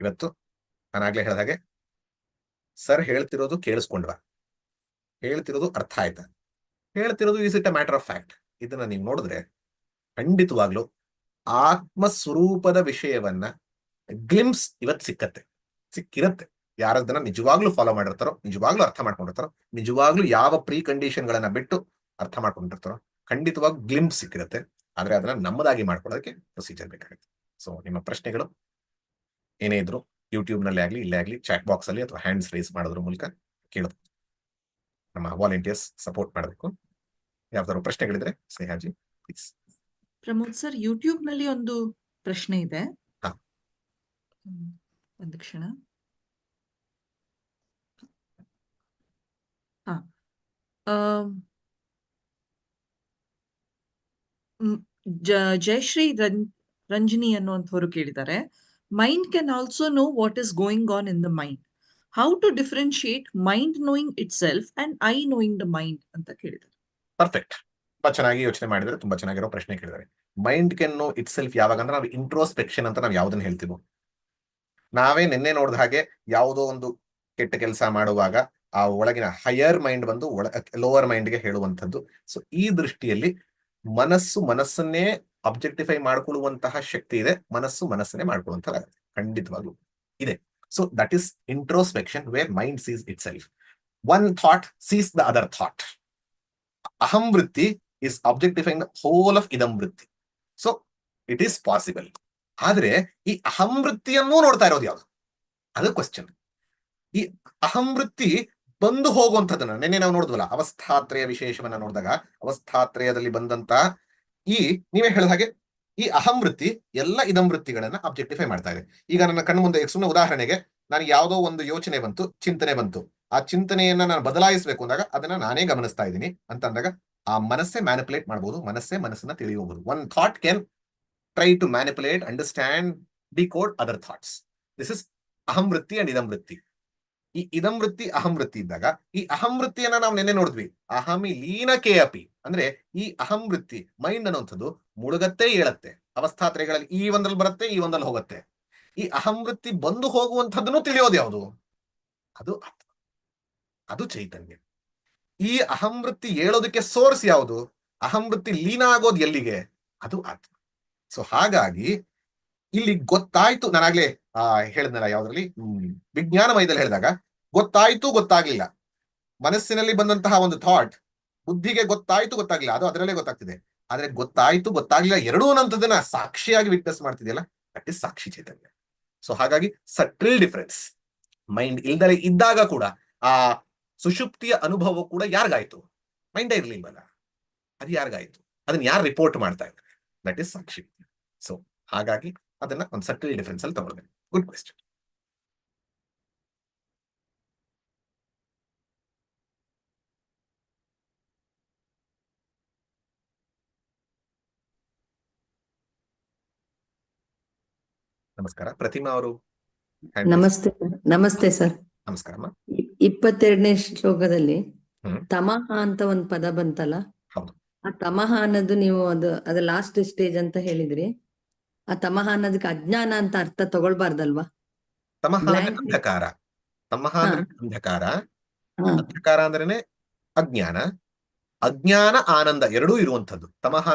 ಇವತ್ತು ನಾನಾಗ್ಲೇ ಹೇಳಿದ ಹಾಗೆ ಸರ್ ಹೇಳ್ತಿರೋದು ಕೇಳಿಸ್ಕೊಂಡ್ವಾ, ಹೇಳ್ತಿರೋದು ಅರ್ಥ ಆಯ್ತಾ, ಹೇಳ್ತಿರೋದು is it a matter of fact. ಇದನ್ನ ನೀವು ನೋಡಿದ್ರೆ ಖಂಡಿತವಾಗ್ಲೂ ಆತ್ಮ ಸ್ವರೂಪದ ವಿಷಯವನ್ನ ಗ್ಲಿಮ್ಸ್ ಇವತ್ತು ಸಿಕ್ಕಿರತ್ತೆ. ಯಾರದನ್ನ ನಿಜವಾಗ್ಲೂ ಫಾಲೋ ಮಾಡಿರ್ತಾರೋ, ನಿಜವಾಗ್ಲೂ ಅರ್ಥ ಮಾಡ್ಕೊಂಡಿರ್ತಾರೋ, ನಿಜವಾಗ್ಲೂ ಯಾವ ಪ್ರೀ ಕಂಡೀಷನ್ ಗಳನ್ನ ಬಿಟ್ಟು ಅರ್ಥ ಮಾಡ್ಕೊಂಡಿರ್ತಾರೋ ಖಂಡಿತವಾಗಿ ಗ್ಲಿಮ್ಸ್ ಸಿಕ್ಕಿರುತ್ತೆ. ಆದ್ರೆ ಅದನ್ನ ನಮ್ಮದಾಗಿ ಮಾಡ್ಕೊಳ್ಳೋದಕ್ಕೆ ಪ್ರೊಸೀಜರ್ ಬೇಕಾಗುತ್ತೆ. ಸೊ ನಿಮ್ಮ ಪ್ರಶ್ನೆಗಳು ಏನೇ ಇದ್ರು ಯೂಟ್ಯೂಬ್ ನಲ್ಲಿ ಆಗ್ಲಿ, ಇಲ್ಲೇ ಆಗ್ಲಿ, ಚಾಟ್ ಬಾಕ್ಸ್ ಅಲ್ಲಿ ಅಥವಾ ಹ್ಯಾಂಡ್ಸ್ ರೇಸ್ ಮಾಡೋದ್ರ ಮೂಲಕ ಕೇಳೋದು. ನಮ್ಮ ವಾಲಂಟಿಯರ್ಸ್ ಸಪೋರ್ಟ್ ಮಾಡಬೇಕು. ಯಾವ್ದಾದ್ರು ಪ್ರಶ್ನೆಗಳಿದ್ರೆ ಸ್ನೇಹಾಜಿ ಪ್ಲೀಸ್. ಪ್ರಮೋದ್ ಸರ್, ಯೂಟ್ಯೂಬ್ ನಲ್ಲಿ ಒಂದು ಪ್ರಶ್ನೆ ಇದೆ. ಹಾ. ಒಂದು ಕ್ಷಣ. ಹಾ. ಜಯಶ್ರೀ ರಂಜನಿ ಅನ್ನುವಂಥವ್ರು ಕೇಳಿದ್ದಾರೆ, mind can also know what is going on in the mind. How to differentiate mind knowing itself and I knowing the mind ಅಂತ ಕೇಳಿದ್ದಾರೆ. ಪರ್ಫೆಕ್ಟ್. ತುಂಬಾ ಚೆನ್ನಾಗಿ ಯೋಚನೆ ಮಾಡಿದ್ರೆ, ತುಂಬಾ ಚೆನ್ನಾಗಿರೋ ಪ್ರಶ್ನೆ ಕೇಳಿದ್ದಾರೆ. Mind can know itself ಯಾವಾಗ ಅಂದ್ರೆ ನಾವು ಇಂಟ್ರೋಸ್ಪೆಕ್ಷನ್ ಅಂತ ನಾವು ಯಾವ್ದನ್ನ ಹೇಳ್ತೀವೋ, ನಾವೇ ನಿನ್ನೆ ನೋಡಿದ ಹಾಗೆ ಯಾವುದೋ ಒಂದು ಕೆಟ್ಟ ಕೆಲಸ ಮಾಡುವಾಗ ಆ ಒಳಗಿನ ಹೈಯರ್ ಮೈಂಡ್ ಬಂದು ಲೋವರ್ ಮೈಂಡ್ಗೆ ಹೇಳುವಂಥದ್ದು. ಸೊ ಈ ದೃಷ್ಟಿಯಲ್ಲಿ ಮನಸ್ಸನ್ನೇ ಅಬ್ಜೆಕ್ಟಿಫೈ ಮಾಡ್ಕೊಳ್ಳುವಂತಹ ಶಕ್ತಿ ಇದೆ, ಮನಸ್ಸನ್ನೇ ಮಾಡ್ಕೊಳ್ಳುವಂತಹ ಖಂಡಿತವಾಗ್ಲೂ ಇದೆ. So that is introspection where mind sees itself. One thought sees the other thought. ಅಹಂ ವೃತ್ತಿ is objectifying the whole of idam ವೃತ್ತಿ. So it is possible. ಆದ್ರೆ ಈ ಅಹಂ ವೃತ್ತಿಯನ್ನು ನೋಡ್ತಾ ಇರೋದು ಯಾವುದು, ಅದು ಕ್ವಶನ್. ಈ ಅಹಂ ವೃತ್ತಿ ಬಂದು ಹೋಗುವಂಥದ್ದನ್ನ ನಿನ್ನೆ ನಾವು ನೋಡಿದ್ವಲ್ಲ, ಅವಸ್ಥಾತ್ರಯ ವಿಶೇಷವನ್ನ ನೋಡಿದಾಗ ಅವಸ್ಥಾತ್ರಯದಲ್ಲಿ ಬಂದಂತ ನೀವೇ ಹೇಳಿದ ಹಾಗೆ ಈ ಅಹಂ ವೃತ್ತಿ ಎಲ್ಲ ಇದಂ ವೃತ್ತಿಗಳನ್ನ ಅಬ್ಜೆಕ್ಟಿಫೈ ಮಾಡ್ತಾ ಇದೆ. ಈಗ ನನ್ನ ಕಣ್ಣು ಮುಂದೆ ಸುಮ್ಮನೆ ಉದಾಹರಣೆಗೆ ನಾನು ಯಾವುದೋ ಒಂದು ಯೋಚನೆ ಬಂತು, ಚಿಂತನೆ ಬಂತು, ಆ ಚಿಂತನೆಯನ್ನ ನಾನು ಬದಲಾಯಿಸಬೇಕು ಅಂದಾಗ ಅದನ್ನ ನಾನೇ ಗಮನಿಸ್ತಾ ಇದ್ದೀನಿ ಅಂತ ಅಂದಾಗ ಆ ಮನಸ್ಸೇ ಮ್ಯಾನಿಪುಲೇಟ್ ಮಾಡಬಹುದು, ಮನಸ್ಸನ್ನ ತಿಳಿಯಬಹುದು. One thought can try to manipulate, understand, decode other thoughts. This is ಅಹಂ ವೃತ್ತಿ ಅಂಡ್ ಇದಂ ವೃತ್ತಿ. ಈ ಇದಂ ವೃತ್ತಿ ಅಹಂ ವೃತ್ತಿ ಇದ್ದಾಗ ಈ ಅಹಂ ವೃತ್ತಿಯನ್ನ ನಾವು ನೆನ್ನೆ ನೋಡಿದ್ವಿ. ಅಹಮಿ ಲೀನಕೆ ಅಪಿ ಅಂದ್ರೆ ಈ ಅಹಂ ವೃತ್ತಿ ಮೈಂಡ್ ಅನ್ನುವಂಥದ್ದು ಮುಳುಗತ್ತೆ ಏಳತ್ತೆ, ಅವಸ್ಥಾತ್ರಯಗಳಲ್ಲಿ ಈ ಒಂದಲ್ಲಿ ಬರುತ್ತೆ, ಈ ಒಂದಲ್ಲಿ ಹೋಗುತ್ತೆ. ಈ ಅಹಂ ವೃತ್ತಿ ಬಂದು ಹೋಗುವಂಥದ್ದನ್ನು ತಿಳಿಯೋದು ಯಾವುದು, ಅದು ಆತ್ಮ, ಅದು ಚೈತನ್ಯ. ಈ ಅಹಂ ವೃತ್ತಿ ಹೇಳೋದಕ್ಕೆ ಸೋರ್ಸ್ ಯಾವುದು, ಅಹಂ ವೃತ್ತಿ ಲೀನ ಆಗೋದು ಎಲ್ಲಿಗೆ, ಅದು ಆತ್ಮ. ಸೊ ಹಾಗಾಗಿ ಇಲ್ಲಿ ಗೊತ್ತಾಯ್ತು, ನಾನಾಗ್ಲೇ ಹೇಳಿದ್ನಲ್ಲ ಯಾವ್ದ್ರಲ್ಲಿ, ವಿಜ್ಞಾನಮಯದಲ್ಲಿ ಹೇಳಿದಾಗ ಗೊತ್ತಾಯ್ತು ಗೊತ್ತಾಗ್ಲಿಲ್ಲ, ಮನಸ್ಸಿನಲ್ಲಿ ಬಂದಂತಹ ಒಂದು ಥಾಟ್ ಬುದ್ಧಿಗೆ ಗೊತ್ತಾಗ್ಲಿಲ್ಲ, ಅದು ಅದರಲ್ಲೇ ಗೊತ್ತಾಗ್ತಿದೆ. ಆದ್ರೆ ಗೊತ್ತಾಯ್ತು ಗೊತ್ತಾಗ್ಲಿಲ್ಲ ಎರಡೂ ಅನ್ನೋದನ್ನ ಸಾಕ್ಷಿಯಾಗಿ ವಿಟ್ನೆಸ್ ಮಾಡ್ತಿದೆಯಲ್ಲ, ದಟ್ ಇಸ್ ಸಾಕ್ಷಿ ಚೈತನ್ಯ. ಸೊ ಹಾಗಾಗಿ ಸಟ್ಲ್ ಡಿಫರೆನ್ಸ್. ಮೈಂಡ್ ಇಲ್ದಲೇ ಇದ್ದಾಗ ಕೂಡ ಆ ಸುಷುಪ್ತಿಯ ಅನುಭವ ಕೂಡ ಯಾರಿಗಾಯ್ತು, ಮೈಂಡೇ ಇರ್ಲಿಲ್ವಲ್ಲ, ಅದು ಯಾರಿಗಾಯ್ತು, ಅದನ್ನ ಯಾರು ರಿಪೋರ್ಟ್ ಮಾಡ್ತಾ ಇದ್ದಾರೆ, ದಟ್ ಇಸ್ ಸಾಕ್ಷಿ. ಸೊ ಹಾಗಾಗಿ ಅದನ್ನ ಒಂದು ಸಟಲ್ ಡಿಫರೆನ್ಸ್ ಅಲ್ಲಿ ತಗೊಳ್ಬೇಕು. Good question. ನಮಸ್ಕಾರ ಪ್ರತಿಮಾ ಅವರು. ನಮಸ್ತೆ ಸರ್. ನಮಸ್ಕಾರಮ್ಮ. 22ನೇ ಶ್ಲೋಕದಲ್ಲಿ ತಮಃ ಅಂತ ಒಂದು ಪದ ಬಂತಲ್ಲ, ಆ ತಮಃ ಅನ್ನೋದು ನೀವು ಅದು ಲಾಸ್ಟ್ ಸ್ಟೇಜ್ ಅಂತ ಹೇಳಿದ್ರಿ. ಆ ತಮಃ ಅನ್ನೋದಕ್ಕೆ ಅಜ್ಞಾನ ಅಂತ ಅರ್ಥ ತಗೊಳ್ಬಾರ್ದಲ್ವಾ? ತಮಃ ಅಂದ್ರೆ ಅಂಧಕಾರ, ತಮಃ ಅಂದ್ರೆ ಅಂಧಕಾರ, ಅಂಧಕಾರ ಅಂದ್ರೇನೆ ಅಜ್ಞಾನ, ಅಜ್ಞಾನ ಆನಂದ ಎರಡೂ ಇರುವಂತದ್ದು. ತಮಃ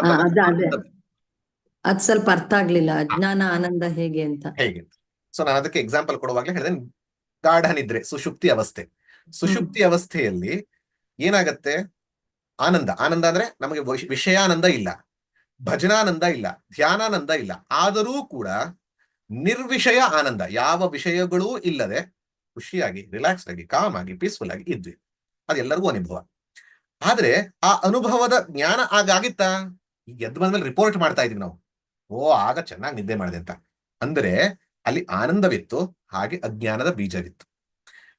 ಅದ್ ಸ್ವಲ್ಪ ಅರ್ಥ ಆಗ್ಲಿಲ್ಲ, ಅಜ್ಞಾನ ಆನಂದ ಹೇಗೆ ಅಂತ. ಹೇಗೆ? ಸೊ ನಾನು ಅದಕ್ಕೆ ಎಕ್ಸಾಂಪಲ್ ಕೊಡುವಾಗಲೇ ಹೇಳಿದೆ, ಗಾಢ ನಿದ್ರೆ, ಸುಷುಪ್ತಿ ಅವಸ್ಥೆ. ಸುಷುಪ್ತಿ ಅವಸ್ಥೆಯಲ್ಲಿ ಏನಾಗತ್ತೆ, ಆನಂದ ಅಂದ್ರೆ ನಮಗೆ ವಿಷಯಾನಂದ ಇಲ್ಲ, ಭಜನಾನಂದ ಇಲ್ಲ, ಧ್ಯಾನಾನಂದ ಇಲ್ಲ, ಆದರೂ ಕೂಡ ನಿರ್ವಿಷಯ ಆನಂದ, ಯಾವ ವಿಷಯಗಳೂ ಇಲ್ಲದೆ ಖುಷಿಯಾಗಿ, ರಿಲ್ಯಾಕ್ಸ್ಡ್ ಆಗಿ, ಕಾಮ್ ಆಗಿ, ಪೀಸ್ಫುಲ್ ಆಗಿ ಇದ್ವಿ. ಅದೆಲ್ಲರಿಗೂ ಅನುಭವ. ಆದ್ರೆ ಆ ಅನುಭವದ ಜ್ಞಾನ ಆಗಿತ್ತಾ? ಈಗ ಎದ್ದು ಬಂದ್ಮೇಲೆ ರಿಪೋರ್ಟ್ ಮಾಡ್ತಾ ಇದೀವಿ ನಾವು, ಆಗ ಚೆನ್ನಾಗಿ ನಿದ್ದೆ ಮಾಡಿದೆ ಅಂತ. ಅಂದ್ರೆ ಅಲ್ಲಿ ಆನಂದವಿತ್ತು, ಹಾಗೆ ಅಜ್ಞಾನದ ಬೀಜವಿತ್ತು.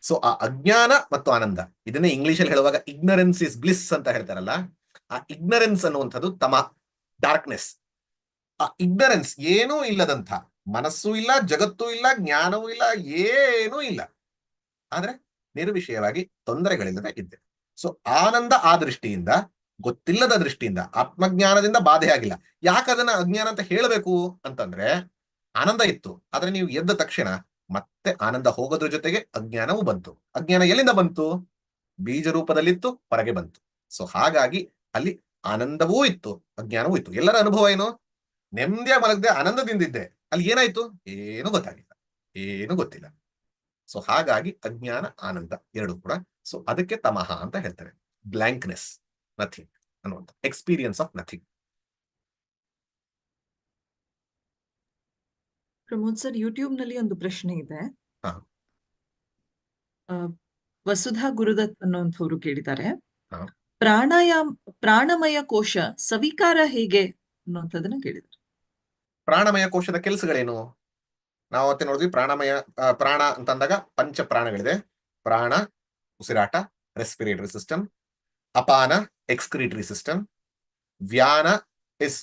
ಸೊ ಆ ಅಜ್ಞಾನ ಮತ್ತು ಆನಂದ, ಇದನ್ನೇ ಇಂಗ್ಲಿಷಲ್ಲಿ ಹೇಳುವಾಗ ಇಗ್ನರೆನ್ಸ್ ಇಸ್ ಬ್ಲಿಸ್ ಅಂತ ಹೇಳ್ತಾರಲ್ಲ, ಆ ಇಗ್ನರೆನ್ಸ್ ಅನ್ನುವಂಥದ್ದು ತಮ, ಡಾರ್ಕ್ನೆಸ್. ಆ ಇಗ್ನರೆನ್ಸ್ ಏನೂ ಇಲ್ಲದಂಥ, ಮನಸ್ಸೂ ಇಲ್ಲ, ಜಗತ್ತೂ ಇಲ್ಲ, ಜ್ಞಾನವೂ ಇಲ್ಲ, ಏನೂ ಇಲ್ಲ, ಆದ್ರೆ ನಿರ್ವಿಷಯವಾಗಿ ತೊಂದರೆಗಳಿಲ್ಲದೆ ಇದ್ದೆ. ಸೊ ಆನಂದ ಆ ದೃಷ್ಟಿಯಿಂದ, ಗೊತ್ತಿಲ್ಲದ ದೃಷ್ಟಿಯಿಂದ, ಆತ್ಮಜ್ಞಾನದಿಂದ ಬಾಧೆ ಆಗಿಲ್ಲ. ಯಾಕೆ ಅದನ್ನ ಅಜ್ಞಾನ ಅಂತ ಹೇಳಬೇಕು ಅಂತಂದ್ರೆ, ಆನಂದ ಇತ್ತು, ಆದ್ರೆ ನೀವು ಎದ್ದ ತಕ್ಷಣ ಮತ್ತೆ ಆನಂದ ಹೋಗೋದ್ರ ಜೊತೆಗೆ ಅಜ್ಞಾನವೂ ಬಂತು. ಅಜ್ಞಾನ ಎಲ್ಲಿಂದ ಬಂತು? ಬೀಜ ರೂಪದಲ್ಲಿತ್ತು, ಹೊರಗೆ ಬಂತು. ಸೊ ಹಾಗಾಗಿ ಅಲ್ಲಿ ಆನಂದವೂ ಇತ್ತು, ಅಜ್ಞಾನವೂ ಇತ್ತು. ಎಲ್ಲರ ಅನುಭವ ಏನು? ನೆಮ್ಮದಿಯ ಮಲಗದೆ ಆನಂದದಿಂದಿದ್ದೆ, ಅಲ್ಲಿ ಏನಾಯ್ತು? ಏನು ಗೊತ್ತಾಗಿಲ್ಲ, ಏನು ಗೊತ್ತಿಲ್ಲ. ಸೊ ಹಾಗಾಗಿ ಅಜ್ಞಾನ ಆನಂದ ಎರಡು ಕೂಡ. ಸೊ ಅದಕ್ಕೆ ತಮಃ ಅಂತ ಹೇಳ್ತಾರೆ, ಬ್ಲಾಂಕ್ನೆಸ್, ನಥಿಂಗ್ ಅನ್ನುವಂಥ experience of nothing. Pramod sir, YouTube ನಲ್ಲಿ ಒಂದು ಪ್ರಶ್ನೆ ಇದೆ. ಹಾ. ವಸುಧಾ ಗುರುದತ್ ಅನ್ನುವಂಥವ್ರು ಕೇಳಿದ್ದಾರೆ, ಹಾ. ಪ್ರಾಣಮಯ ಕೋಶ ಸವಿಕಾರ ಹೇಗೆ ಅನ್ನುವಂಥದ್ದನ್ನ ಕೇಳಿದ್ದಾರೆ. ಪ್ರಾಣಮಯ ಕೋಶದ ಕೆಲಸಗಳೇನು? ನಾವು ಅವತ್ತೆ ನೋಡಿದ್ವಿ, ಪ್ರಾಣ ಅಂತಂದಾಗ ಪಂಚ ಪ್ರಾಣಗಳಿದೆ. ಪ್ರಾಣ ಉಸಿರಾಟ, ರೆಸ್ಪಿರೇಟರಿ ಸಿಸ್ಟಮ್. ಅಪಾನ ಎಕ್ಸ್ಕ್ರೀಟರಿ ಸಿಸ್ಟಮ್. ವ್ಯಾನ ಇಸ್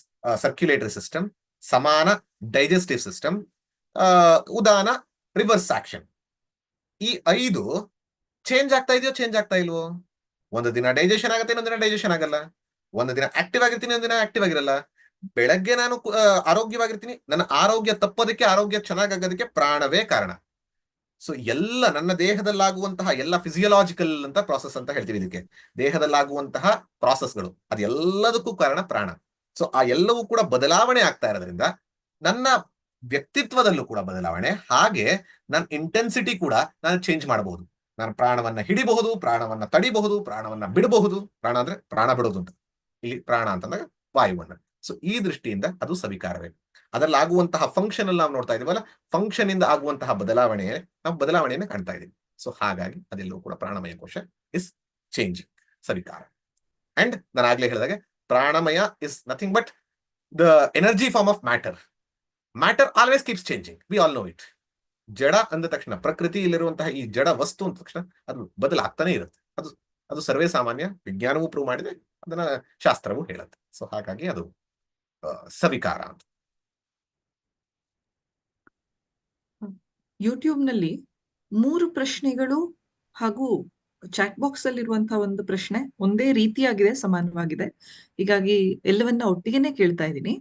ಸರ್ಕ್ಯುಲೇಟರಿ ಸಿಸ್ಟಮ್. ಸಮಾನ ಡೈಜೆಸ್ಟಿವ್ ಸಿಸ್ಟಮ್. ಉದಾನ ರಿವರ್ಸ್ ಆಕ್ಷನ್. ಈ 5 ಚೇಂಜ್ ಆಗ್ತಾ ಇದೆಯೋ ಚೇಂಜ್ ಆಗ್ತಾ ಇಲ್ವೋ? ಒಂದು ದಿನ ಡೈಜೆಷನ್ ಆಗುತ್ತೆ, ಇನ್ನೊಂದು ದಿನ ಡೈಜೆಷನ್ ಆಗಲ್ಲ. ಒಂದು ದಿನ ಆಕ್ಟಿವ್ ಆಗಿರ್ತೀನಿ, ಒಂದಿನ ಆಕ್ಟಿವ್ ಆಗಿರಲ್ಲ. ಬೆಳಗ್ಗೆ ನಾನು ಆರೋಗ್ಯವಾಗಿರ್ತೀನಿ, ನನ್ನ ಆರೋಗ್ಯ ತಪ್ಪೋದಕ್ಕೆ, ಆರೋಗ್ಯ ಚೆನ್ನಾಗಾಗೋದಕ್ಕೆ ಪ್ರಾಣವೇ ಕಾರಣ. ಸೊ ಎಲ್ಲ ನನ್ನ ದೇಹದಲ್ಲಾಗುವಂತಹ ಎಲ್ಲ ಫಿಸಿಯಲಾಜಿಕಲ್ ಅಂತ ಪ್ರಾಸೆಸ್ ಅಂತ ಹೇಳ್ತೀವಿ ಇದಕ್ಕೆ. ದೇಹದಲ್ಲಾಗುವಂತಹ ಪ್ರಾಸೆಸ್ಗಳು ಅದೆಲ್ಲದಕ್ಕೂ ಕಾರಣ ಪ್ರಾಣ. ಸೊ ಆ ಎಲ್ಲವೂ ಕೂಡ ಬದಲಾವಣೆ ಆಗ್ತಾ ಇರೋದ್ರಿಂದ ನನ್ನ ವ್ಯಕ್ತಿತ್ವದಲ್ಲೂ ಕೂಡ ಬದಲಾವಣೆ, ಹಾಗೆ ನನ್ನ ಇಂಟೆನ್ಸಿಟಿ ಕೂಡ ನಾನು ಚೇಂಜ್ ಮಾಡಬಹುದು. ನಾನು ಪ್ರಾಣವನ್ನ ಹಿಡಿಬಹುದು, ಪ್ರಾಣವನ್ನ ತಡಿಬಹುದು, ಪ್ರಾಣವನ್ನ ಬಿಡಬಹುದು. ಪ್ರಾಣ ಅಂದ್ರೆ ಪ್ರಾಣ ಬಿಡೋದು ಅಂತ, ಇಲ್ಲಿ ಪ್ರಾಣ ಅಂತಂದಾಗ ವಾಯುವನ್ನ. ಸೊ ಈ ದೃಷ್ಟಿಯಿಂದ ಅದು ಸವಿಕಾರವೇ. ಅದರಲ್ಲಿ ಆಗುವಂತಹ ಫಂಕ್ಷನ್ ಅಲ್ಲಿ ನಾವು ನೋಡ್ತಾ ಇದೀವಲ್ಲ, ಫಂಕ್ಷನ್ ಇಂದ ಆಗುವಂತಹ ನಾವು ಬದಲಾವಣೆಯನ್ನು ಕಾಣ್ತಾ ಇದೀವಿ. ಸೊ ಹಾಗಾಗಿ ಅದೆಲ್ಲವೂ ಕೂಡ ಪ್ರಾಣಮಯ ಕೋಶ ಇಸ್ ಚೇಂಜಿಂಗ್, ಸವಿಕಾರ. ಅಂಡ್ ನಾನು ಆಗ್ಲೇ ಹೇಳಿದಾಗೆ ಪ್ರಾಣಮಯ is nothing but the energy form of matter. Matter always keeps changing, we all know it. ಜಡ ಅಂದ ತಕ್ಷಣ, ಪ್ರಕೃತಿಯಲ್ಲಿರುವಂತಹ ಈ ಜಡ ವಸ್ತು ಅಂದ ತಕ್ಷಣ ಅದು ಬದಲಾಗ್ತಾನೆ ಇರುತ್ತೆ. ಅದು ಸರ್ವೇ ಸಾಮಾನ್ಯ, ವಿಜ್ಞಾನವೂ ಪ್ರೂವ್ ಮಾಡಿದೆ, ಅದನ್ನ ಶಾಸ್ತ್ರವೂ ಹೇಳುತ್ತೆ. ಸೊ ಹಾಗಾಗಿ ಅದು ಸವಿಕಾರ ಅಂತ. ಯೂಟ್ಯೂಬ್ ನಲ್ಲಿ 3 ಪ್ರಶ್ನೆಗಳು ಹಾಗೂ ಚಾಟ್ ಬಾಕ್ಸ್ ಅಲ್ಲಿರುವಂತಹ ಒಂದು ಪ್ರಶ್ನೆ ಒಂದೇ ರೀತಿಯಾಗಿದೆ, ಸಮಾನವಾಗಿದೆ. ಹೀಗಾಗಿ ಎಲ್ಲವನ್ನ ಒಟ್ಟಿಗೆನೆ ಕೇಳ್ತಾ ಇದ್ದೀನಿ.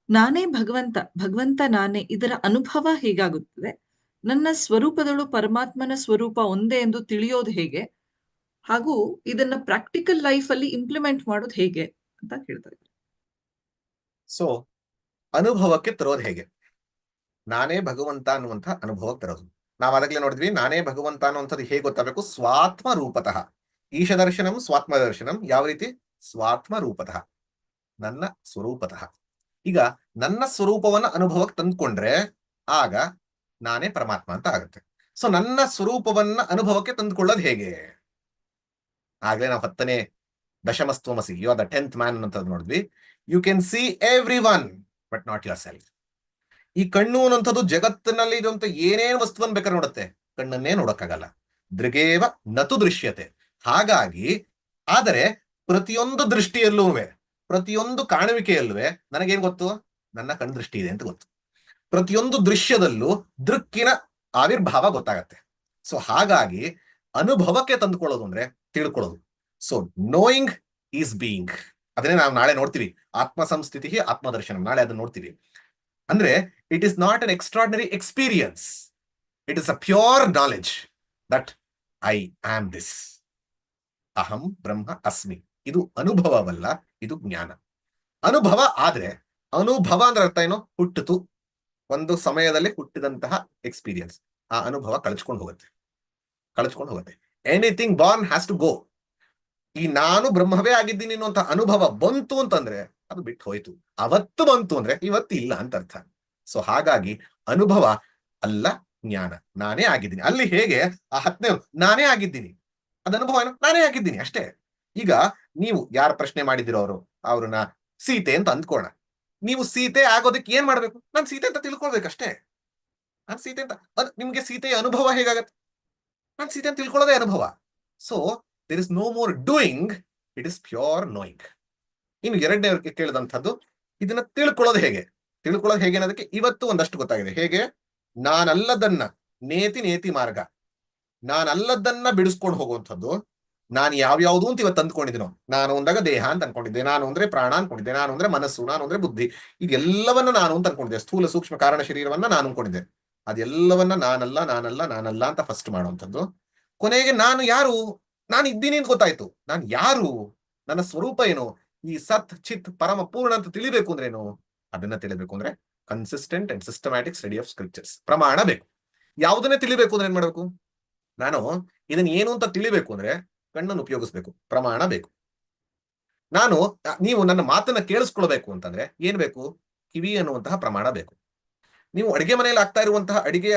ನಾನೇ ಭಗವಂತ ನಾನೇ, ಇದರ ಅನುಭವ ಹೇಗಾಗುತ್ತದೆ? ನನ್ನ ಸ್ವರೂಪದಳು ಪರಮಾತ್ಮನ ಸ್ವರೂಪ ಒಂದೇ ಎಂದು ತಿಳಿಯೋದು ಹೇಗೆ? ಹಾಗೂ ಇದನ್ನ ಪ್ರಾಕ್ಟಿಕಲ್ ಲೈಫ್ ಅಲ್ಲಿ ಇಂಪ್ಲಿಮೆಂಟ್ ಮಾಡೋದು ಹೇಗೆ ಅಂತ ಕೇಳ್ತಾ ಇದ್ದಾರೆ. ಸೊ ಅನುಭವಕ್ಕೆ ತರೋದು ಹೇಗೆ? ನಾನೇ ಭಗವಂತ ಅನ್ನುವಂಥ ಅನುಭವಕ್ಕೆ ತರೋದು. ನಾವು ಅದಕ್ಕೆ ನೋಡಿದ್ವಿ, ನಾನೇ ಭಗವಂತ ಅನ್ನುವಂಥದ್ದು ಹೇಗೆ ಗೊತ್ತಾಗಬೇಕು? ಸ್ವಾತ್ಮ ರೂಪತಃ. ಈಶ ದರ್ಶನಂ ಸ್ವಾತ್ಮ ದರ್ಶನಂ. ಯಾವ ರೀತಿ? ಸ್ವಾತ್ಮ ರೂಪತಃ, ನನ್ನ ಸ್ವರೂಪತಃ. ಈಗ ನನ್ನ ಸ್ವರೂಪವನ್ನ ಅನುಭವಕ್ಕೆ ತಂದ್ಕೊಂಡ್ರೆ ಆಗ ನಾನೇ ಪರಮಾತ್ಮ ಅಂತ ಆಗುತ್ತೆ. ಸೊ ನನ್ನ ಸ್ವರೂಪವನ್ನ ಅನುಭವಕ್ಕೆ ತಂದುಕೊಳ್ಳೋದು ಹೇಗೆ? ಆಗ್ಲೇ ನಾವು 10ನೇ ದಶಮಸ್ತ್ವಮಸಿ, you are the 10th man ಅಂತ ನೋಡಿದ್ವಿ. You can see everyone but not yourself. ಈ ಕಣ್ಣು ಅನ್ನುವಂಥದ್ದು ಜಗತ್ತಿನಲ್ಲಿ ಇರುವಂತ ಏನೇನು ವಸ್ತುವನ್ನು ಬೇಕಾದ್ರೆ ನೋಡುತ್ತೆ, ಕಣ್ಣನ್ನೇ ನೋಡಕ್ಕಾಗಲ್ಲ. ದೃಗೇವ ನತು ದೃಶ್ಯತೆ. ಹಾಗಾಗಿ ಆದರೆ ಪ್ರತಿಯೊಂದು ದೃಷ್ಟಿಯಲ್ಲೂ, ಪ್ರತಿಯೊಂದು ಕಾಣುವಿಕೆಯಲ್ಲೂ ನನಗೇನ್ ಗೊತ್ತು? ನನ್ನ ಕಣ್ಣು ದೃಷ್ಟಿ ಇದೆ ಅಂತ ಗೊತ್ತು. ಪ್ರತಿಯೊಂದು ದೃಶ್ಯದಲ್ಲೂ ದೃಕ್ಕಿನ ಆವಿರ್ಭಾವ ಗೊತ್ತಾಗತ್ತೆ. ಸೊ ಹಾಗಾಗಿ ಅನುಭವಕ್ಕೆ ತಂದುಕೊಳ್ಳೋದು ಅಂದ್ರೆ ತಿಳ್ಕೊಳ್ಳೋದು. So knowing is being. ಅದನ್ನೇ ನಾವು ನಾಳೆ ನೋಡ್ತೀವಿ, ಆತ್ಮ ಸಂಸ್ಥಿತಿ ಆತ್ಮದರ್ಶನ. ನಾಳೆ ಅದನ್ನ ನೋಡ್ತೀವಿ. ಅಂದ್ರೆ it is not an extraordinary experience, it is a pure knowledge that I am this, ಅಹಂ ಬ್ರಹ್ಮ ಅಸ್ಮಿ. ಇದು ಅನುಭವವಲ್ಲ, ಇದು ಜ್ಞಾನ. ಅನುಭವ ಆದ್ರೆ, ಅನುಭವ ಅಂದ್ರೆ ಅರ್ಥ ಏನು? ಹುಟ್ಟಿತು, ಒಂದು ಸಮಯದಲ್ಲಿ ಹುಟ್ಟಿದಂತಹ ಎಕ್ಸ್ಪೀರಿಯನ್ಸ್. ಆ ಅನುಭವ ಕಳಚ್ಕೊಂಡು ಹೋಗುತ್ತೆ. Anything born has to go. ಈ ನಾನು ಬ್ರಹ್ಮವೇ ಆಗಿದ್ದೀನಿ ಅನ್ನುವಂಥ ಅನುಭವ ಬಂತು ಅಂತಂದ್ರೆ ಅದು ಬಿಟ್ಟು ಹೋಯ್ತು. ಅವತ್ತು ಬಂತು ಅಂದ್ರೆ ಇವತ್ತು ಇಲ್ಲ ಅಂತ ಅರ್ಥ. ಸೊ ಹಾಗಾಗಿ ಅನುಭವ ಅಲ್ಲ ಜ್ಞಾನ. ನಾನೇ ಆಗಿದ್ದೀನಿ. ಅಲ್ಲಿ ಹೇಗೆ ಆ 10ನೇ ನಾನೇ ಆಗಿದ್ದೀನಿ, ಅದ ಅನುಭವ ಏನು? ನಾನೇ ಆಗಿದ್ದೀನಿ ಅಷ್ಟೇ. ಈಗ ನೀವು ಯಾರು ಪ್ರಶ್ನೆ ಮಾಡಿದಿರೋ ಅವ್ರನ್ನ ಸೀತೆ ಅಂತ ಅಂದ್ಕೋಣ. ನೀವು ಸೀತೆ ಆಗೋದಕ್ಕೆ ಏನ್ ಮಾಡ್ಬೇಕು? ನಾನು ಸೀತೆ ಅಂತ ತಿಳ್ಕೊಳ್ಬೇಕಷ್ಟೇ. ನಾನು ಸೀತೆ ಅಂತ, ನಿಮ್ಗೆ ಸೀತೆಯ ಅನುಭವ ಹೇಗಾಗತ್ತೆ? ನಾನು ಸೀತೆ ಅಂತ ತಿಳ್ಕೊಳ್ಳೋದೇ ಅನುಭವ. So there is no more doing, it is pure knowing. ಇನ್ನು 2ನೇ ಕೇಳಿದಂಥದ್ದು, ಇದನ್ನ ತಿಳ್ಕೊಳ್ಳೋದು ಹೇಗೆ ಅನ್ನೋದಕ್ಕೆ ಇವತ್ತು ಒಂದಷ್ಟು ಗೊತ್ತಾಗಿದೆ. ಹೇಗೆ? ನಾನಲ್ಲದನ್ನ ನೇತಿ ಮಾರ್ಗ, ನಾನಲ್ಲದನ್ನ ಬಿಡಿಸ್ಕೊಂಡು ಹೋಗುವಂಥದ್ದು. ನಾನು ಯಾವ್ಯಾವ್ದು ಅಂತ ಇವತ್ತು ಅಂದ್ಕೊಂಡಿದ್ದೀನೋ, ನಾನು ಅಂದಾಗ ದೇಹ ಅಂತ ಅನ್ಕೊಂಡಿದ್ದೆ, ನಾನು ಅಂದ್ರೆ ಪ್ರಾಣ ಅನ್ಕೊಂಡಿದ್ದೆ, ನಾನು ಅಂದ್ರೆ ಮನಸ್ಸು, ನಾನು ಅಂದ್ರೆ ಬುದ್ಧಿ, ಇದೆಲ್ಲವನ್ನ ನಾನು ಅಂತ ಅನ್ಕೊಂಡಿದ್ದೆ. ಸ್ಥೂಲ ಸೂಕ್ಷ್ಮ ಕಾರಣ ಶರೀರವನ್ನ ನಾನು ಅನ್ಕೊಂಡಿದ್ದೆ. ಅದೆಲ್ಲವನ್ನ ನಾನಲ್ಲ ನಾನಲ್ಲ ನಾನಲ್ಲ ಅಂತ ಫಸ್ಟ್ ಮಾಡುವಂಥದ್ದು. ಕೊನೆಗೆ ನಾನು ಯಾರು, ನಾನು ಇದ್ದೀನಿ ಅಂತ ಗೊತ್ತಾಯ್ತು. ನಾನು ಯಾರು, ನನ್ನ ಸ್ವರೂಪ ಏನು, ಈ ಸತ್ ಚಿತ್ ಪರಮ ಪೂರ್ಣ ಅಂತ ತಿಳಿಬೇಕು ಅಂದ್ರೇನು, ಅದನ್ನ ತಿಳಿಬೇಕು ಅಂದ್ರೆ consistent and systematic study of scriptures, ಪ್ರಮಾಣ ಬೇಕು. ಯಾವುದನ್ನೇ ತಿಳಿಬೇಕು ಅಂದ್ರೆ ಏನ್ ಮಾಡ್ಬೇಕು, ನಾನು ಇದನ್ನ ಏನು ಅಂತ ತಿಳಿಬೇಕು ಅಂದ್ರೆ ಕಣ್ಣನ್ನು ಉಪಯೋಗಿಸ್ಬೇಕು, ಪ್ರಮಾಣ ಬೇಕು. ನೀವು ನನ್ನ ಮಾತನ್ನ ಕೇಳಿಸ್ಕೊಳ್ಬೇಕು ಅಂತಂದ್ರೆ ಏನ್ ಬೇಕು, ಕಿವಿ ಅನ್ನುವಂತಹ ಪ್ರಮಾಣ ಬೇಕು. ನೀವು ಅಡಿಗೆ ಮನೆಯಲ್ಲಿ ಆಗ್ತಾ ಇರುವಂತಹ ಅಡಿಗೆಯ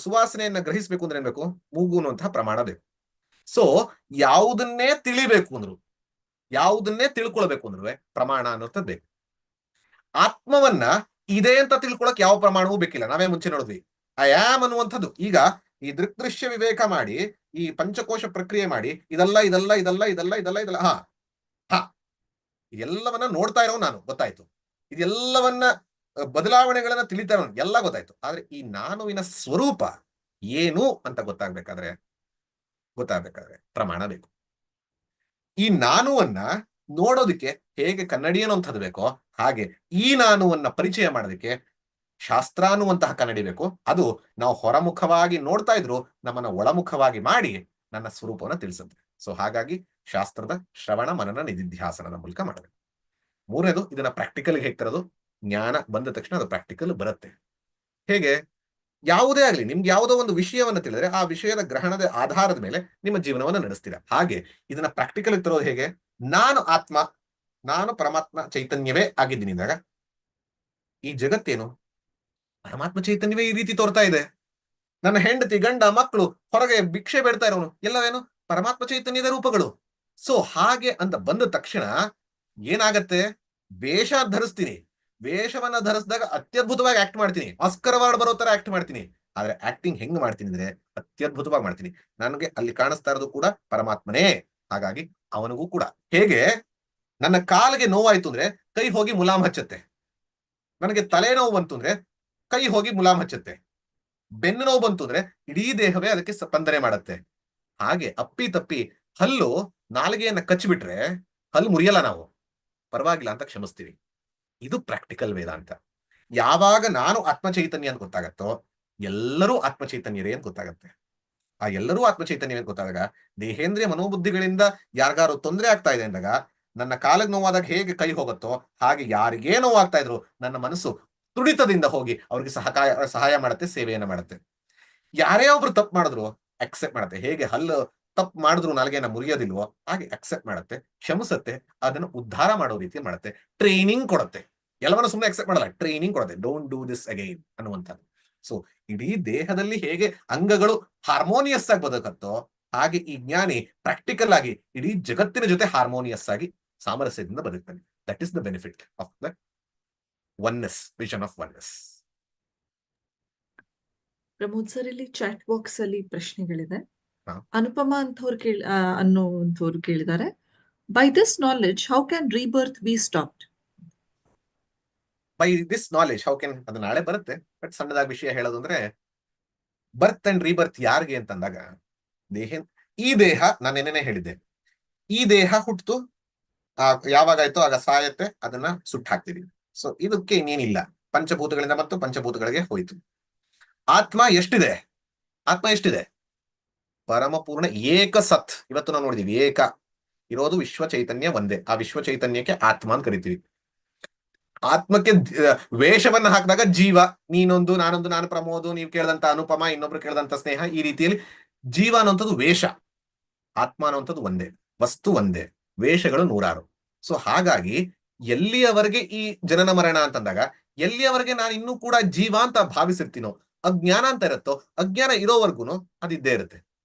ಸುವಾಸನೆಯನ್ನ ಗ್ರಹಿಸಬೇಕು ಅಂದ್ರೆ ಏನ್ ಬೇಕು, ಮೂಗು ಅನ್ನುವಂತಹ ಪ್ರಮಾಣ ಬೇಕು. ಸೊ ಯಾವುದನ್ನೇ ತಿಳಿಬೇಕು ಅಂದ್ರು, ಯಾವುದನ್ನೇ ತಿಳ್ಕೊಳ್ಬೇಕು ಅಂದ್ರೆ ಪ್ರಮಾಣ ಅನ್ನೋದು ಬೇಕು. ಆತ್ಮವನ್ನ ಇದೆ ಅಂತ ತಿಳ್ಕೊಳಕ್ ಯಾವ ಪ್ರಮಾಣವೂ ಬೇಕಿಲ್ಲ. ನಾವೇ ಮುಂಚೆ ನೋಡಿದ್ವಿ, ಐ ಆಮ್ ಅನ್ನುವಂಥದ್ದು. ಈಗ ಈ ದೃಗ್ದೃಶ್ಯ ವಿವೇಕ ಮಾಡಿ, ಈ ಪಂಚಕೋಶ ಪ್ರಕ್ರಿಯೆ ಮಾಡಿ, ಇದಲ್ಲ ಇದಲ್ಲ ಇದಲ್ಲ ಇದಲ್ಲ ಇದಲ್ಲ ಇದಲ್ಲ, ಹಾ ಹಾ ಎಲ್ಲವನ್ನ ನೋಡ್ತಾ ಇರೋ ನಾನು, ಗೊತ್ತಾಯ್ತು. ಇದೆಲ್ಲವನ್ನ ಬದಲಾವಣೆಗಳನ್ನ ತಿಳಿತಾ ಇರೋ ಎಲ್ಲ ಗೊತ್ತಾಯ್ತು. ಆದ್ರೆ ಈ ನಾನುವಿನ ಸ್ವರೂಪ ಏನು ಅಂತ ಗೊತ್ತಾಗ್ಬೇಕಾದ್ರೆ ಪ್ರಮಾಣ ಬೇಕು. ಈ ನಾನುವನ್ನ ನೋಡೋದಕ್ಕೆ ಹೇಗೆ ಕನ್ನಡಿ ಅನ್ನುವಂಥದ್ದು ಬೇಕೋ ಹಾಗೆ ಈ ನಾನುವನ್ನ ಪರಿಚಯ ಮಾಡೋದಕ್ಕೆ ಶಾಸ್ತ್ರ ಅನ್ನುವಂತಹ ಕನ್ನಡಿ ಬೇಕು. ಅದು ನಾವು ಹೊರಮುಖವಾಗಿ ನೋಡ್ತಾ ಇದ್ರು ನಮ್ಮನ್ನ ಒಳಮುಖವಾಗಿ ಮಾಡಿ ನನ್ನ ಸ್ವರೂಪವನ್ನು ತಿಳಿಸುತ್ತೆ. ಸೊ ಹಾಗಾಗಿ ಶಾಸ್ತ್ರದ ಶ್ರವಣ ಮನನ ನಿಧಿಧ್ಯಾಸನದ ಮೂಲಕ ಮಾಡಬೇಕು. ಮೂರನೇದು, ಇದನ್ನ ಪ್ರಾಕ್ಟಿಕಲ್ ಹೇಗೆ ತರೋದು, ಜ್ಞಾನ ಬಂದ ತಕ್ಷಣ ಅದು ಪ್ರಾಕ್ಟಿಕಲ್ ಬರುತ್ತೆ. ಹೇಗೆ, ಯಾವುದೇ ಆಗಲಿ ನಿಮ್ಗೆ ಯಾವುದೋ ಒಂದು ವಿಷಯವನ್ನು ತಿಳಿದ್ರೆ ಆ ವಿಷಯದ ಗ್ರಹಣದ ಆಧಾರದ ಮೇಲೆ ನಿಮ್ಮ ಜೀವನವನ್ನು ನಡೆಸ್ತೀರಾ. ಹಾಗೆ ಇದನ್ನ ಪ್ರಾಕ್ಟಿಕಲ್ ತರೋದು ಹೇಗೆ, ನಾನು ಆತ್ಮ, ನಾನು ಪರಮಾತ್ಮ ಚೈತನ್ಯವೇ ಆಗಿದ್ದೀನಿ ಅಂದಾಗ ಈ ಜಗತ್ತೇನು ಪರಮಾತ್ಮ ಚೈತನ್ಯವೇ ಈ ರೀತಿ ತೋರ್ತಾ ಇದೆ. ನನ್ನ ಹೆಂಡತಿ ಗಂಡ ಮಕ್ಕಳು ಹೊರಗೆ ಭಿಕ್ಷೆ ಬೇಡ್ತಾ ಇರೋನು ಎಲ್ಲವೇನು ಪರಮಾತ್ಮ ಚೈತನ್ಯದ ರೂಪಗಳು. ಸೊ ಹಾಗೆ ಅಂತ ಬಂದ ತಕ್ಷಣ ಏನಾಗತ್ತೆ, ವೇಷ ಧರಿಸ್ತೀನಿ, ವೇಷವನ್ನ ಧರಿಸಿದಾಗ ಅತ್ಯದ್ಭುತವಾಗಿ ಆಕ್ಟ್ ಮಾಡ್ತೀನಿ, ಆಸ್ಕರ್ ಅವಾರ್ಡ್ ಬರೋ ತರ ಆಕ್ಟ್ ಮಾಡ್ತೀನಿ. ಆದ್ರೆ ಆಕ್ಟಿಂಗ್ ಹೆಂಗ್ ಮಾಡ್ತೀನಿ ಅಂದ್ರೆ ಅತ್ಯದ್ಭುತವಾಗಿ ಮಾಡ್ತೀನಿ. ನನಗೆ ಅಲ್ಲಿ ಕಾಣಿಸ್ತಾ ಇರೋದು ಕೂಡ ಪರಮಾತ್ಮನೇ, ಹಾಗಾಗಿ ಅವನಿಗೂ ಕೂಡ. ಹೇಗೆ ನನ್ನ ಕಾಲಿಗೆ ನೋವಾಯ್ತು ಅಂದ್ರೆ ಕೈ ಹೋಗಿ ಮುಲಾಮ್ ಹಚ್ಚತ್ತೆ, ನನಗೆ ತಲೆನೋವು ಬಂತು ಅಂದ್ರೆ ಕೈ ಹೋಗಿ ಮುಲಾಮ್ ಹಚ್ಚತ್ತೆ, ಬೆನ್ನು ನೋವು ಬಂತು ಅಂದ್ರೆ ಇಡೀ ದೇಹವೇ ಅದಕ್ಕೆ ಸ್ಪಂದನೆ ಮಾಡತ್ತೆ. ಹಾಗೆ ಅಪ್ಪಿ ತಪ್ಪಿ ಹಲ್ಲು ನಾಲಿಗೆಯನ್ನ ಕಚ್ಚಿಬಿಟ್ರೆ ಹಲ್ಲು ಮುರಿಯಲ್ಲ, ನಾವು ಪರವಾಗಿಲ್ಲ ಅಂತ ಕ್ಷಮಿಸ್ತೀವಿ. ಇದು ಪ್ರಾಕ್ಟಿಕಲ್ ವೇದಾಂತ. ಯಾವಾಗ ನಾನು ಆತ್ಮಚೈತನ್ಯ ಅಂತ ಗೊತ್ತಾಗತ್ತೋ ಎಲ್ಲರೂ ಆತ್ಮಚೈತನ್ಯರೇ ಅಂತ ಗೊತ್ತಾಗತ್ತೆ. ಆ ಎಲ್ಲರೂ ಆತ್ಮಚೈತನ್ಯ ಅಂತ ಗೊತ್ತಾದಾಗ ದೇಹೇಂದ್ರಿಯ ಮನೋಬುದ್ಧಿಗಳಿಂದ ಯಾರಿಗಾರು ತೊಂದರೆ ಆಗ್ತಾ ಇದೆ ಅಂದಾಗ, ನನ್ನ ಕಾಲಿಗೆ ನೋವಾದಾಗ ಹೇಗೆ ಕೈ ಹೋಗುತ್ತೋ ಹಾಗೆ ಯಾರಿಗೇ ನೋವಾಗ್ತಾ ಇದ್ರು ನನ್ನ ಮನಸ್ಸು ತುಡಿತದಿಂದ ಹೋಗಿ ಅವ್ರಿಗೆ ಸಹಾಯ ಮಾಡುತ್ತೆ, ಸೇವೆಯನ್ನ ಮಾಡುತ್ತೆ. ಯಾರೇ ಒಬ್ರು ತಪ್ಪು ಮಾಡಿದ್ರು ಅಕ್ಸೆಪ್ಟ್ ಮಾಡುತ್ತೆ. ಹೇಗೆ ಹಲ್ಲು ತಪ್ಪು ಮಾಡಿದ್ರು ನಾಲ್ಗೆನ ಮುರಿಯೋದಿಲ್ವೋ ಹಾಗೆ ಅಕ್ಸೆಪ್ಟ್ ಮಾಡುತ್ತೆ, ಕ್ಷಮಿಸುತ್ತೆ, ಅದನ್ನು ಉದ್ಧಾರ ಮಾಡೋ ರೀತಿ ಮಾಡುತ್ತೆ, ಟ್ರೈನಿಂಗ್ ಕೊಡುತ್ತೆ. ಎಲ್ಲವನ್ನ ಸುಮ್ಮನೆ ಅಕ್ಸೆಪ್ಟ್ ಮಾಡಲ್ಲ, ಟ್ರೈನಿಂಗ್ ಕೊಡುತ್ತೆ, ಡೋಂಟ್ ಡೂ ದಿಸ್ ಅಗೈನ್ ಅನ್ನುವಂಥದ್ದು. ಸೊ ಇಡೀ ದೇಹದಲ್ಲಿ ಹೇಗೆ ಅಂಗಗಳು ಹಾರ್ಮೋನಿಯಸ್ ಆಗಿ ಬದುಕತ್ತೋ ಹಾಗೆ ಈ ಜ್ಞಾನಿ ಪ್ರಾಕ್ಟಿಕಲ್ ಆಗಿ ಇಡೀ ಜಗತ್ತಿನ ಜೊತೆ ಹಾರ್ಮೋನಿಯಸ್ ಆಗಿ ಸಾಮರಸ್ಯದಿಂದ ಬದುಕ್ತಾನೆ. That is the benefit of the oneness, vision of oneness. Pramod sir, ಇಲ್ಲಿ ಚಾಟ್ ಬಾಕ್ಸ್ ಅಲ್ಲಿ ಪ್ರಶ್ನೆಗಳಿದೆ. ಹಾ. ಅನುಪಮಾ ಅನ್ನುವಂಥವ್ರು ಕೇಳಿದ್ದಾರೆ, by this knowledge how can rebirth be stopped? By this knowledge how can, ಅದು ನಾಳೆ ಬರುತ್ತೆ. ಬಟ್ ಸಣ್ಣದಾಗಿ ವಿಷಯ ಹೇಳೋದು ಅಂದ್ರೆ, ಬರ್ತ್ ಅಂಡ್ ರೀಬರ್ತ್ ಯಾರಿಗೆ ಅಂತಂದಾಗ, ಈ ದೇಹ ನಾನು ನೆನ್ನೆನೇ ಹೇಳಿದ್ದೆ, ಈ ದೇಹ ಹುಟ್ಟು ಯಾವಾಗಾಯ್ತೋ ಆಗ ಸಾಯತ್ತೆ, ಅದನ್ನ ಸುಟ್ಟು ಹಾಕ್ತೀವಿ. ಸೊ ಇದಕ್ಕೆ ಇನ್ನೇನಿಲ್ಲ, ಪಂಚಭೂತಗಳಿಂದ ಮತ್ತು ಪಂಚಭೂತಗಳಿಗೆ ಹೋಯ್ತು. ಆತ್ಮ ಎಷ್ಟಿದೆ, ಆತ್ಮ ಎಷ್ಟಿದೆ, ಪರಮಪೂರ್ಣ ಏಕ ಸತ್. ಇವತ್ತು ನಾವು ನೋಡಿದೀವಿ ಏಕ ಇರೋದು ವಿಶ್ವ ಚೈತನ್ಯ ಒಂದೇ. ಆ ವಿಶ್ವ ಚೈತನ್ಯಕ್ಕೆ ಆತ್ಮ ಅಂತ ಕರಿತೀವಿ. ಆತ್ಮಕ್ಕೆ ವೇಷವನ್ನ ಹಾಕಿದಾಗ ಜೀವ, ನೀನೊಂದು ನಾನೊಂದು, ನಾನು ಪ್ರಮೋದು, ನೀವು ಕೇಳಿದಂತ ಅನುಪಮ, ಇನ್ನೊಬ್ರು ಕೇಳಿದಂತ ಸ್ನೇಹ, ಈ ರೀತಿಯಲ್ಲಿ ಜೀವ ಅನ್ನುವಂಥದ್ದು ವೇಷ, ಆತ್ಮ ಅನ್ನುವಂಥದ್ದು ಒಂದೇ, ವಸ್ತು ಒಂದೇ, ವೇಷಗಳು ನೂರಾರು. ಸೊ ಹಾಗಾಗಿ ಎಲ್ಲಿಯವರೆಗೆ ಈ ಜನನ ಮರಣ ಅಂತಂದಾಗ, ಎಲ್ಲಿಯವರೆಗೆ ನಾನು ಇನ್ನೂ ಕೂಡ ಜೀವ ಅಂತ ಭಾವಿಸಿರ್ತೀನೋ, ಅಜ್ಞಾನ ಅಂತ ಇರುತ್ತೋ, ಅಜ್ಞಾನ ಇರೋವರೆಗೂ ಅದಿದ್ದೇ ಇರುತ್ತೆ.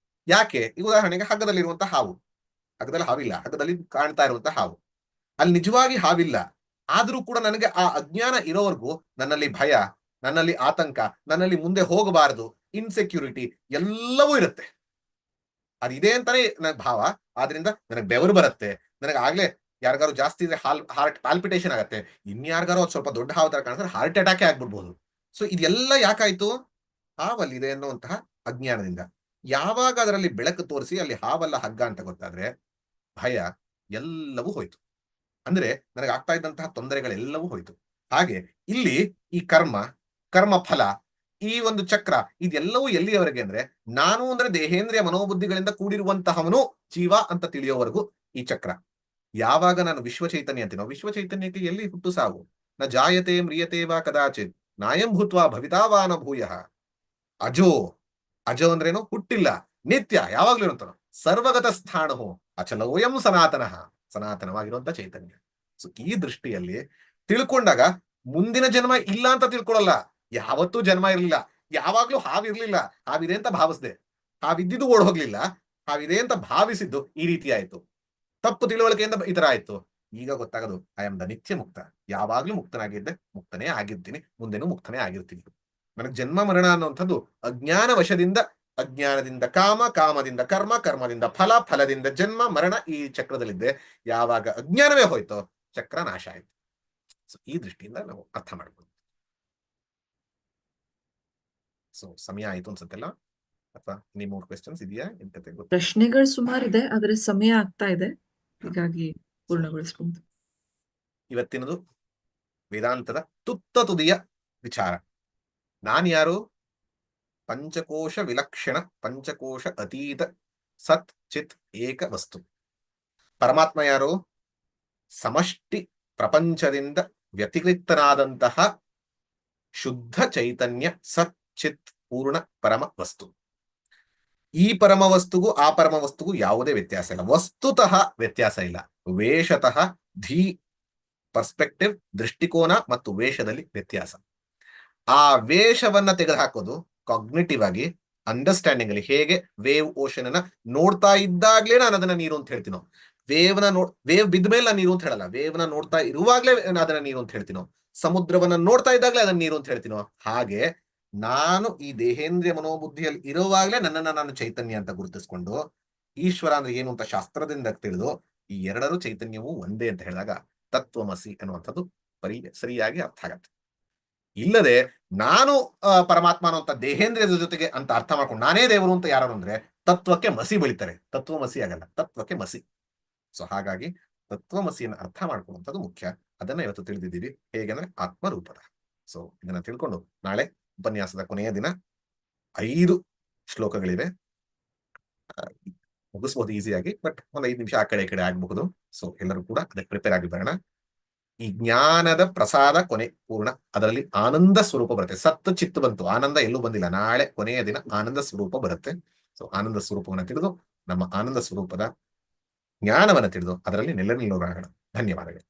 ಯಾಕೆ, ಈ ಉದಾಹರಣೆಗೆ ಹಗ್ಗದಲ್ಲಿರುವಂತಹ ಹಾವು, ಹಗ್ಗದಲ್ಲಿ ಹಾವಿಲ್ಲ, ಹಗ್ಗದಲ್ಲಿ ಕಾಣ್ತಾ ಇರುವಂತಹ ಹಾವು, ಅಲ್ಲಿ ನಿಜವಾಗಿ ಹಾವಿಲ್ಲ, ಆದ್ರೂ ಕೂಡ ನನಗೆ ಆ ಅಜ್ಞಾನ ಇರೋವರೆಗೂ ನನ್ನಲ್ಲಿ ಭಯ, ನನ್ನಲ್ಲಿ ಆತಂಕ, ನನ್ನಲ್ಲಿ ಮುಂದೆ ಹೋಗಬಾರದು, ಇನ್ಸೆಕ್ಯೂರಿಟಿ ಎಲ್ಲವೂ ಇರುತ್ತೆ. ಅದಿದೆ ಅಂತಾನೆ ನನಗೆ ಭಾವ. ಆದ್ರಿಂದ ನನಗೆ ಬೆವರು ಬರುತ್ತೆ, ನನಗೆ ಆಗ್ಲೇ ಯಾರಿಗಾರು ಜಾಸ್ತಿ ಇದ್ರೆ ಹಾರ್ಟ್ ಪಾಲ್ಪಿಟೇಷನ್ ಆಗತ್ತೆ, ಇನ್ಯಾರಿಗಾರು ಅದು ಸ್ವಲ್ಪ ದೊಡ್ಡ ಹಾವು ತರ ಕಾಣಿಸಿದ್ರೆ ಹಾರ್ಟ್ ಅಟ್ಯಾಕ್ ಆಗ್ಬಿಡ್ಬೋದು. ಸೊ ಇದೆಲ್ಲ ಯಾಕಾಯ್ತು, ಹಾವಲ್ಲಿದೆ ಅನ್ನುವಂತಹ ಅಜ್ಞಾನದಿಂದ. ಯಾವಾಗ ಅದರಲ್ಲಿ ಬೆಳಕು ತೋರಿಸಿ ಅಲ್ಲಿ ಹಾವಲ್ಲ ಹಗ್ಗ ಅಂತ ಗೊತ್ತಾದ್ರೆ ಭಯ ಎಲ್ಲವೂ ಹೋಯ್ತು. ಅಂದ್ರೆ ನನಗೆ ಆಗ್ತಾ ಇದ್ದಂತಹ ತೊಂದರೆಗಳೆಲ್ಲವೂ ಹೋಯ್ತು. ಹಾಗೆ ಇಲ್ಲಿ ಈ ಕರ್ಮ ಫಲ ಈ ಒಂದು ಚಕ್ರ ಇದೆಲ್ಲವೂ ಎಲ್ಲಿಯವರೆಗೆ ಅಂದ್ರೆ ನಾನು ಅಂದ್ರೆ ದೇಹೇಂದ್ರಿಯ ಮನೋಬುದ್ಧಿಗಳಿಂದ ಕೂಡಿರುವಂತಹವನು ಜೀವ ಅಂತ ತಿಳಿಯೋವರೆಗೂ ಈ ಚಕ್ರ. ಯಾವಾಗ ನಾನು ವಿಶ್ವ ಚೈತನ್ಯ ಅಂತೀನೋ, ವಿಶ್ವ ಚೈತನ್ಯಕ್ಕೆ ಎಲ್ಲಿ ಹುಟ್ಟು ಸಾವು? ನ ಜಾಯತೆ ಮ್ರಿಯತೆ ವಾ ಕದಾಚಿತ್ ನಾಯಂ ಭೂತ್ವಾ ಭವಿತಾವಾನ ಭೂಯ. ಅಜೋ, ಅಜೋ ಅಂದ್ರೇನು? ಹುಟ್ಟಿಲ್ಲ, ನಿತ್ಯ, ಯಾವಾಗ್ಲೂ ಇರುತ್ತಾನ. ಸರ್ವಗತ ಸ್ಥಾಣು ಅಚಲೋಯಂ ಸನಾತನಃ, ಸನಾತನವಾಗಿರುವಂತ ಚೈತನ್ಯ. ಸೊ ಈ ದೃಷ್ಟಿಯಲ್ಲಿ ತಿಳ್ಕೊಂಡಾಗ ಮುಂದಿನ ಜನ್ಮ ಇಲ್ಲ ಅಂತ ತಿಳ್ಕೊಳ್ಳಲ್ಲ. ಯಾವತ್ತೂ ಜನ್ಮ ಇರ್ಲಿಲ್ಲ, ಯಾವಾಗ್ಲೂ ಹಾವಿರ್ಲಿಲ್ಲ, ಹಾವಿದೆ ಅಂತ ಭಾವಿಸ್ದೆ, ಹಾವಿದ್ದಿದ್ದು ಓಡ್ ಹೋಗ್ಲಿಲ್ಲ, ಹಾವಿದೆ ಅಂತ ಭಾವಿಸಿದ್ದು ಈ ರೀತಿ ಆಯ್ತು, ತಪ್ಪು ತಿಳುವಳಿಕೆಯಿಂದ ಈ ತರ ಆಯ್ತು. ಈಗ ಗೊತ್ತಾಗೋದು ಐ ಆಮ್ ದ ನಿತ್ಯ ಮುಕ್ತ, ಯಾವಾಗ್ಲೂ ಮುಕ್ತನಾಗಿದ್ದೆ, ಮುಕ್ತನೇ ಆಗಿರ್ತೀನಿ, ಮುಂದೆನೂ ಮುಕ್ತನೇ ಆಗಿರ್ತೀನಿ. ನನಗೆ ಜನ್ಮ ಮರಣ ಅನ್ನುವಂಥದ್ದು ಅಜ್ಞಾನ ವಶದಿಂದ, ಅಜ್ಞಾನದಿಂದ ಕಾಮ, ಕಾಮದಿಂದ ಕರ್ಮ, ಕರ್ಮದಿಂದ ಫಲ, ಫಲದಿಂದ ಜನ್ಮ ಮರಣ, ಈ ಚಕ್ರದಲ್ಲಿದ್ದೆ. ಯಾವಾಗ ಅಜ್ಞಾನವೇ ಹೋಯ್ತೋ ಚಕ್ರ ನಾಶ ಆಯ್ತು. ಸೊ ಈ ದೃಷ್ಟಿಯಿಂದ ನಾವು ಅರ್ಥ ಮಾಡ್ಬೋದು. ಸೊ ಸಮಯ ಆಯ್ತು ಅನ್ಸುತ್ತಲ್ಲ, ಅಥವಾ ಇನ್ನೂ 3 ಕ್ವೆಶ್ಚನ್ಸ್ ಇದೆಯಾ? ಪ್ರಶ್ನೆಗಳು ಸುಮಾರಿದೆ, ಆದ್ರೆ ಸಮಯ ಆಗ್ತಾ ಇದೆ, ಹೀಗಾಗಿ ಪೂರ್ಣಗೊಳಿಸಬಹುದು. ಇವತ್ತಿನದು ವೇದಾಂತದ ತುತ್ತ ತುದಿಯ ವಿಚಾರ. ನಾನು ಯಾರು? ಪಂಚಕೋಶ ವಿಲಕ್ಷಣ, ಪಂಚಕೋಶ ಅತೀತ ಸತ್ ಚಿತ್ ಏಕ ವಸ್ತು. ಪರಮಾತ್ಮ ಯಾರು? ಸಮಷ್ಟಿ ಪ್ರಪಂಚದಿಂದ ವ್ಯತಿರಿಕ್ತನಾದಂತಹ ಶುದ್ಧ ಚೈತನ್ಯ ಸತ್ ಚಿತ್ ಪೂರ್ಣ ಪರಮ ವಸ್ತು. ಈ ಪರಮ ವಸ್ತುಗೂ ಆ ಪರಮ ವಸ್ತುಗೂ ಯಾವುದೇ ವ್ಯತ್ಯಾಸ ಇಲ್ಲ, ವಸ್ತುತಃ ವ್ಯತ್ಯಾಸ ಇಲ್ಲ. ವೇಷತಃ ಧೀ ಪರ್ಸ್ಪೆಕ್ಟಿವ್, ದೃಷ್ಟಿಕೋನ ಮತ್ತು ವೇಷದಲ್ಲಿ ವ್ಯತ್ಯಾಸ. ಆ ವೇಷವನ್ನ ತೆಗೆದುಹಾಕೋದು ಕಾಗ್ನಿಟಿವ್ ಆಗಿ, ಅಂಡರ್ಸ್ಟ್ಯಾಂಡಿಂಗ್ ಅಲ್ಲಿ. ಹೇಗೆ ವೇವ್ ಓಷನ್ ಅನ್ನ ನೋಡ್ತಾ ಇದ್ದಾಗ್ಲೇ ನಾನು ಅದನ್ನ ನೀರು ಅಂತ ಹೇಳ್ತೀನೋ, ವೇವ್ ಬಿದ್ದ ಮೇಲೆ ನಾನು ನೀರು ಅಂತ ಹೇಳಲ್ಲ, ವೇವ್ ನ ನೋಡ್ತಾ ಇರುವಾಗ್ಲೇ ಅದನ್ನ ನೀರು ಅಂತ ಹೇಳ್ತೀನೋ, ಸಮುದ್ರವನ್ನ ನೋಡ್ತಾ ಇದ್ದಾಗ್ಲೇ ಅದನ್ನ ನೀರು ಅಂತ ಹೇಳ್ತೀನೋ, ಹಾಗೆ ನಾನು ಈ ದೇಹೇಂದ್ರಿಯ ಮನೋಬುದ್ಧಿಯಲ್ಲಿ ಇರುವಾಗ್ಲೇ ನನ್ನನ್ನ ನಾನು ಚೈತನ್ಯ ಅಂತ ಗುರುತಿಸ್ಕೊಂಡು, ಈಶ್ವರ ಅಂದ್ರೆ ಏನು ಅಂತ ಶಾಸ್ತ್ರದಿಂದ ತಿಳಿದು ಈ ಎರಡರೂ ಚೈತನ್ಯವು ಒಂದೇ ಅಂತ ಹೇಳಿದಾಗ ತತ್ವಮಸಿ ಅನ್ನುವಂಥದ್ದು ಸರಿಯಾಗಿ ಅರ್ಥ ಆಗತ್ತೆ. ಇಲ್ಲದೆ ನಾನು ಪರಮಾತ್ಮ ಅನ್ನುವಂಥ ದೇಹೇಂದ್ರಿಯದ ಜೊತೆಗೆ ಅಂತ ಅರ್ಥ ಮಾಡ್ಕೊಂಡು ನಾನೇ ದೇವರು ಅಂತ ಯಾರು ಅಂದ್ರೆ ತತ್ವಕ್ಕೆ ಮಸಿ ಬೆಳಿತಾರೆ, ತತ್ವಮಸಿ ಆಗಲ್ಲ, ತತ್ವಕ್ಕೆ ಮಸಿ. ಸೊ ಹಾಗಾಗಿ ತತ್ವಮಸಿಯನ್ನು ಅರ್ಥ ಮಾಡ್ಕೊಳ್ಳುವಂಥದ್ದು ಮುಖ್ಯ. ಅದನ್ನ ಇವತ್ತು ತಿಳಿದಿದ್ದೀವಿ, ಹೇಗೆಂದ್ರೆ ಆತ್ಮರೂಪದ. ಸೊ ಇದನ್ನ ತಿಳ್ಕೊಂಡು ನಾಳೆ ಉಪನ್ಯಾಸದ ಕೊನೆಯ ದಿನ 5 ಶ್ಲೋಕಗಳಿವೆ, ಮುಗಿಸ್ಬೋದು ಈಸಿಯಾಗಿ, ಬಟ್ ಒಂದು 5 ನಿಮಿಷ ಆ ಕಡೆ ಈ ಕಡೆ ಆಗಬಹುದು. ಸೊ ಎಲ್ಲರೂ ಕೂಡ ಅದಕ್ಕೆ ಪ್ರಿಪೇರ್ ಆಗಿ ಬರೋಣ. ಈ ಜ್ಞಾನದ ಪ್ರಸಾದ ಕೊನೆ ಪೂರ್ಣ, ಅದರಲ್ಲಿ ಆನಂದ ಸ್ವರೂಪ ಬರುತ್ತೆ. ಸತ್ತು ಚಿತ್ತು ಬಂತು, ಆನಂದ ಎಲ್ಲೂ ಬಂದಿಲ್ಲ. ನಾಳೆ ಕೊನೆಯ ದಿನ ಆನಂದ ಸ್ವರೂಪ ಬರುತ್ತೆ. ಸೊ ಆನಂದ ಸ್ವರೂಪವನ್ನು ತಿಳಿದು ನಮ್ಮ ಆನಂದ ಸ್ವರೂಪದ ಜ್ಞಾನವನ್ನು ತಿಳಿದು ಅದರಲ್ಲಿ ನೆಲೆ ನಿಲ್ಲೋರಾಗೋಣ. ಧನ್ಯವಾದಗಳು.